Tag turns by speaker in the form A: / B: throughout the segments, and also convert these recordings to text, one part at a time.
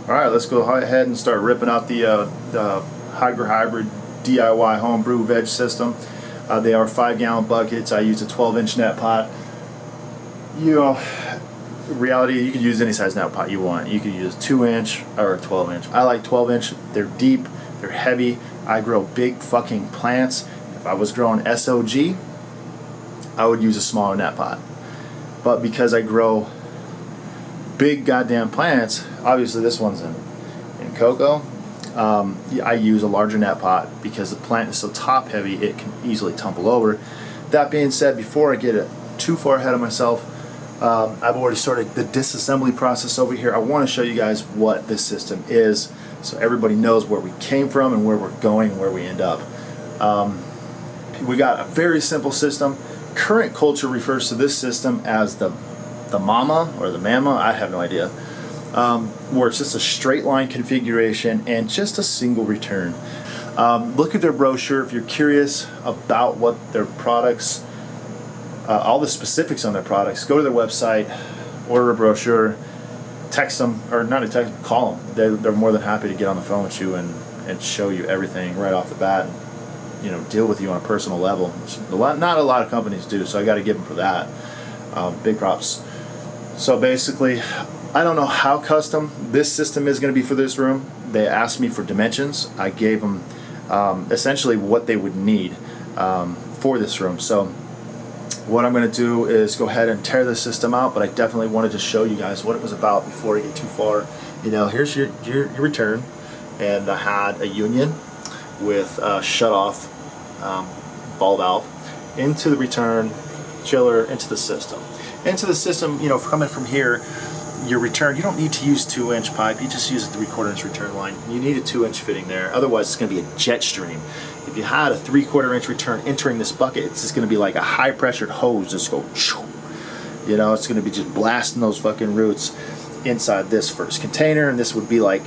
A: All right, let's go ahead and start ripping out the Hydra Hybrid DIY homebrew veg system. They are 5-gallon buckets. I use a 12-inch net pot. You know, reality, you can use any size net pot you want. You can use a 2-inch or a 12-inch. I like 12-inch. They're deep, they're heavy. I grow big fucking plants. If I was growing SOG, I would use a smaller net pot. But because I grow big goddamn plants, obviously this one's in cocoa, I use a larger net pot because the plant is so top heavy it can easily tumble over. That being said, before I get it too far ahead of myself, I've already started the disassembly process over here. I want to show you guys what this system is so everybody knows where we came from and where we're going and where we end up. We got a very simple system. Current culture refers to this system as the mama or the mama, I have no idea, where it's just a straight line configuration and just a single return. Look at their brochure if you're curious about what their products, all the specifics on their products. Go to their website, order a brochure, text them, or not a text, call them. They're more than happy to get on the phone with you and show you everything right off the bat. You know, deal with you on a personal level, which not a lot of companies do, so I got to give them for that. Big props. So basically, I don't know how custom this system is going to be for this room. They asked me for dimensions. I gave them essentially what they would need for this room. So what I'm going to do is go ahead and tear the system out, but I definitely wanted to show you guys what it was about before I get too far. You know, here's your return, and I had a union with a shut-off ball valve into the return chiller into the system. Into the system, you know, coming from here, your return, you don't need to use 2-inch pipe, you just use a 3/4-inch return line. You need a 2-inch fitting there, otherwise it's going to be a jet stream. If you had a 3/4-inch return entering this bucket, it's just going to be like a high-pressured hose, just go, you know, it's going to be just blasting those fucking roots inside this first container, and this would be like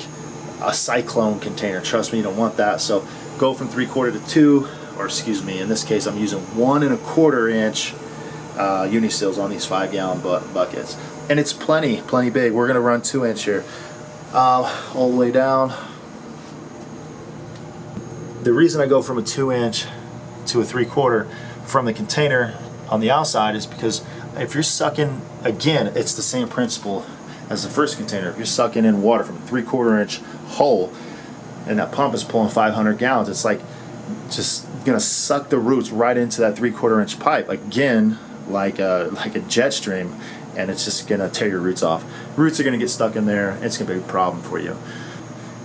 A: a cyclone container. Trust me, you don't want that. So go from 3/4 to 2, or excuse me, in this case I'm using 1 1/4-inch uniseals on these 5-gallon buckets, and it's plenty big. We're gonna run 2-inch here, all the way down. The reason I go from a 2-inch to a 3/4 from the container on the outside is because if you're sucking, again, it's the same principle as the first container. If you're sucking in water from a 3/4-inch hole and that pump is pulling 500 gallons, it's like just gonna suck the roots right into that 3/4-inch pipe again, like a jet stream, and it's just gonna tear your roots off. Roots are gonna get stuck in there. It's gonna be a problem for you.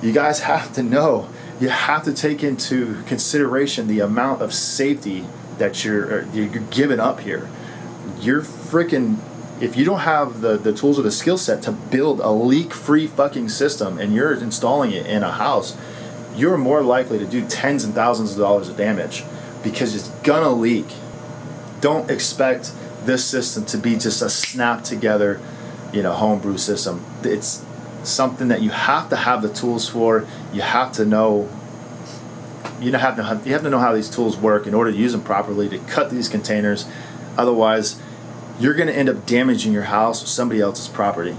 A: You guys have to know, you have to take into consideration the amount of safety that you're giving up here. You're freaking, if you don't have the tools or the skill set to build a leak-free fucking system and you're installing it in a house, you're more likely to do tens and thousands of dollars of damage because it's gonna leak. Don't expect this system to be just a snap together, you know, homebrew system. It's something that you have to have the tools for. You have to know, you have to know how these tools work in order to use them properly to cut these containers. Otherwise, you're going to end up damaging your house or somebody else's property.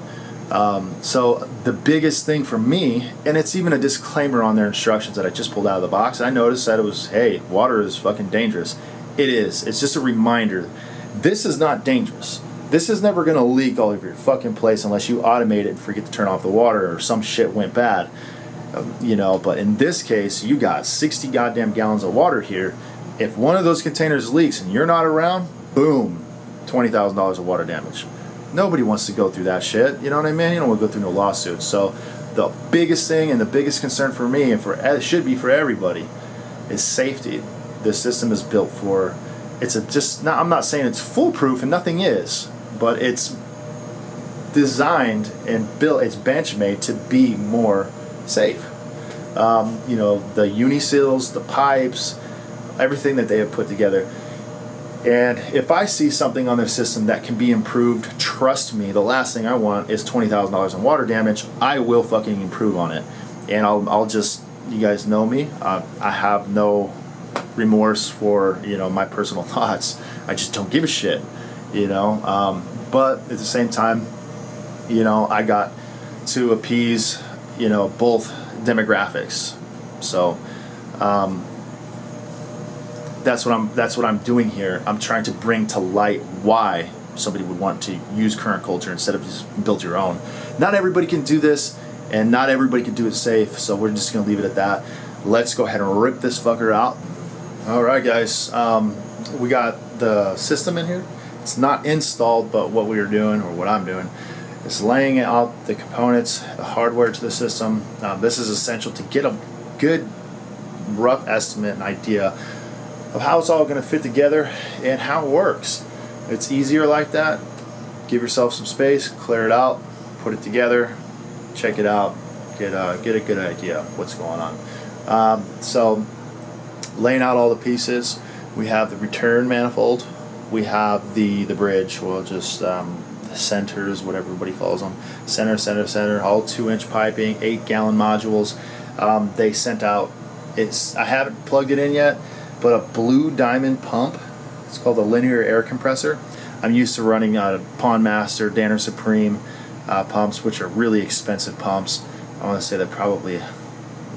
A: So the biggest thing for me, and it's even a disclaimer on their instructions that I just pulled out of the box, I noticed that it was, hey, water is fucking dangerous. It is. It's just a reminder. This is not dangerous. This is never going to leak all over your fucking place unless you automate it and forget to turn off the water or some shit went bad. You know, but in this case, you got 60 goddamn gallons of water here. If one of those containers leaks and you're not around, boom, $20,000 of water damage. Nobody wants to go through that shit. You know what I mean? You don't want to go through no lawsuits. So the biggest thing and the biggest concern for me, and it should be for everybody, is safety. This system is built for, I'm not saying it's foolproof, and nothing is, but it's designed and built, it's bench made to be more safe. You know, the uniseals, the pipes, everything that they have put together. And if I see something on their system that can be improved, trust me, the last thing I want is $20,000 in water damage. I will fucking improve on it. And I'll just, you guys know me, I have no remorse for, you know, my personal thoughts. I just don't give a shit, you know. But at the same time, you know, I got to appease, you know, both demographics. So that's what I'm doing here. I'm trying to bring to light why somebody would want to use current culture instead of just build your own. Not everybody can do this, and not everybody can do it safe, so we're just going to leave it at that. Let's go ahead and rip this fucker out. Alright guys, we got the system in here. It's not installed, but what we are doing, or what I'm doing, is laying out the components, the hardware to the system. This is essential to get a good rough estimate and idea of how it's all going to fit together and how it works. It's easier like that. Give yourself some space, clear it out, put it together, check it out, get a good idea of what's going on. So laying out all the pieces, we have the return manifold, we have the bridge, well, just the centers, what everybody calls them, center, all 2-inch piping, 8-gallon modules. They sent out, I haven't plugged it in yet, but a blue diamond pump. It's called a linear air compressor. I'm used to running Pond Master, Danner Supreme pumps, which are really expensive pumps. I want to say they're probably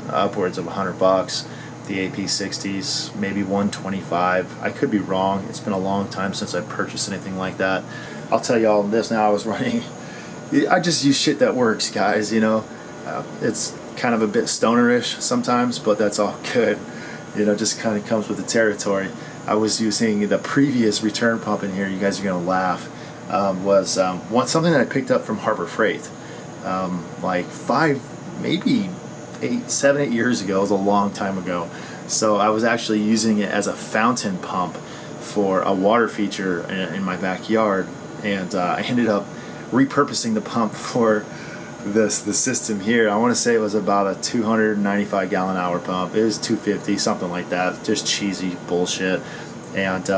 A: upwards of $100. The AP60s, maybe $125. I could be wrong. It's been a long time since I purchased anything like that. I'll tell you all this now. I was running. I just use shit that works, guys. You know, it's kind of a bit stonerish sometimes, but that's all good. You know, just kind of comes with the territory. I was using the previous return pump in here. You guys are gonna laugh. Was something that I picked up from Harbor Freight, like 7, 8 years ago. It was a long time ago. So I was actually using it as a fountain pump for a water feature in my backyard, and I ended up repurposing the pump for the system here. I want to say it was about a 295 gallon hour pump. It was 250, something like that. Just cheesy bullshit. And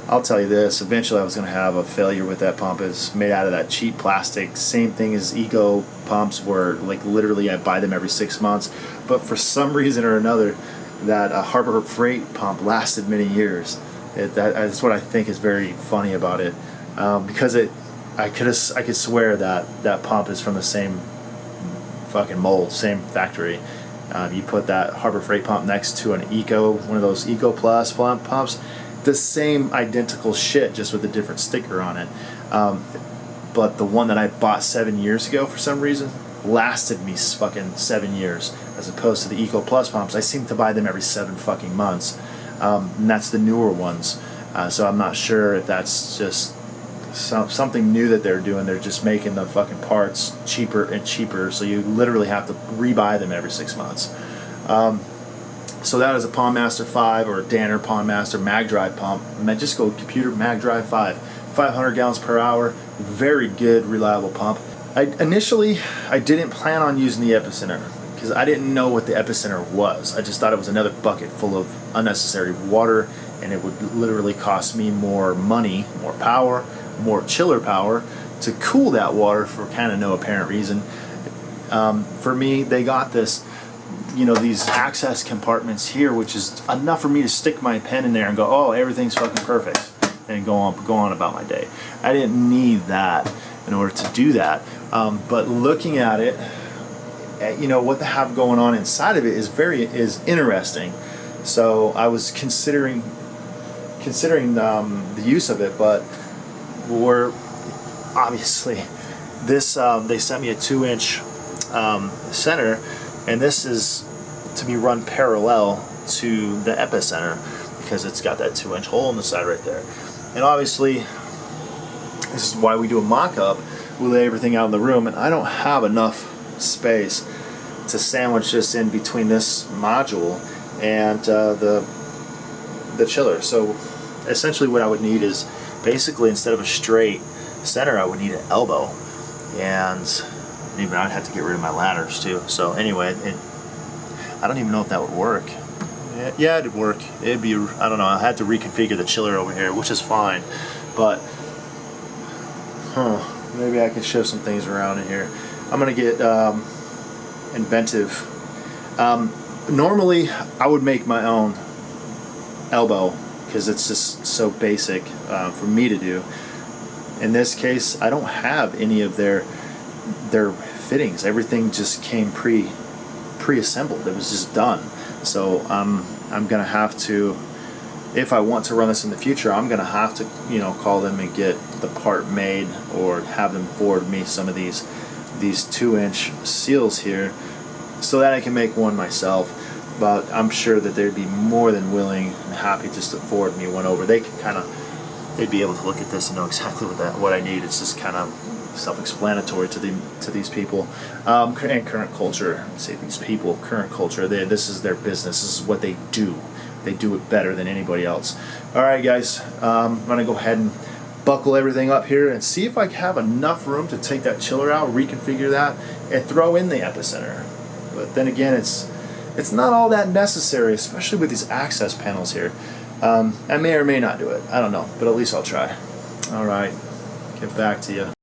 A: I'll tell you this, eventually I was going to have a failure with that pump. It's made out of that cheap plastic, same thing as Eco pumps, where like literally I buy them every 6 months. But for some reason or another, that Harbor Freight pump lasted many years. That's what I think is very funny about it, because I could swear that pump is from the same fucking mold, same factory. You put that Harbor Freight pump next to an Eco, one of those Eco Plus pumps, the same identical shit, just with a different sticker on it. But the one that I bought 7 years ago, for some reason, lasted me fucking 7 years, as opposed to the Eco Plus pumps. I seem to buy them every 7 fucking months, and that's the newer ones. So I'm not sure if that's just something new that they're doing. They're just making the fucking parts cheaper and cheaper, so you literally have to rebuy them every 6 months. So that is a Pond Master 5 or a Danner Pond Master mag drive pump. Just go computer mag drive 500 gallons per hour. Very good, reliable pump. Initially I didn't plan on using the epicenter because I didn't know what the epicenter was. I just thought it was another bucket full of unnecessary water, and it would literally cost me more money, more power, more chiller power to cool that water for kind of no apparent reason. For me, they got this, you know, these access compartments here, which is enough for me to stick my pen in there and go, oh, everything's fucking perfect, and go on about my day. I didn't need that in order to do that. But looking at it, you know, what they have going on inside of it is interesting. So I was considering the use of it, but we're obviously this. They sent me a 2-inch center, and this is to be run parallel to the epicenter because it's got that 2-inch hole in the side right there. And obviously, this is why we do a mock-up. We lay everything out in the room, and I don't have enough space to sandwich this in between this module and the chiller. So essentially what I would need is basically, instead of a straight center, I would need an elbow, and even I'd have to get rid of my ladders too. So anyway, I don't even know if that would work. Yeah, it'd work. It'd be, I don't know, I had to reconfigure the chiller over here, which is fine, but maybe I can shift some things around in here. I'm gonna get inventive. Normally I would make my own elbow because it's just so basic for me to do. In this case, I don't have any of their fittings. Everything just came pre-assembled. It was just done. So I'm gonna have to, if I want to run this in the future, I'm gonna have to, you know, call them and get the part made, or have them forward me some of these 2-inch seals here, so that I can make one myself. But I'm sure that they'd be more than willing and happy just to forward me one over. They can they'd be able to look at this and know exactly what I need. It's just kind of self-explanatory to these people, and current culture. I say these people, current culture. This is their business. This is what they do. They do it better than anybody else. All right, guys. I'm gonna go ahead and buckle everything up here and see if I have enough room to take that chiller out, reconfigure that, and throw in the epicenter. But then again, it's not all that necessary, especially with these access panels here. I may or may not do it. I don't know, but at least I'll try. All right, get back to you.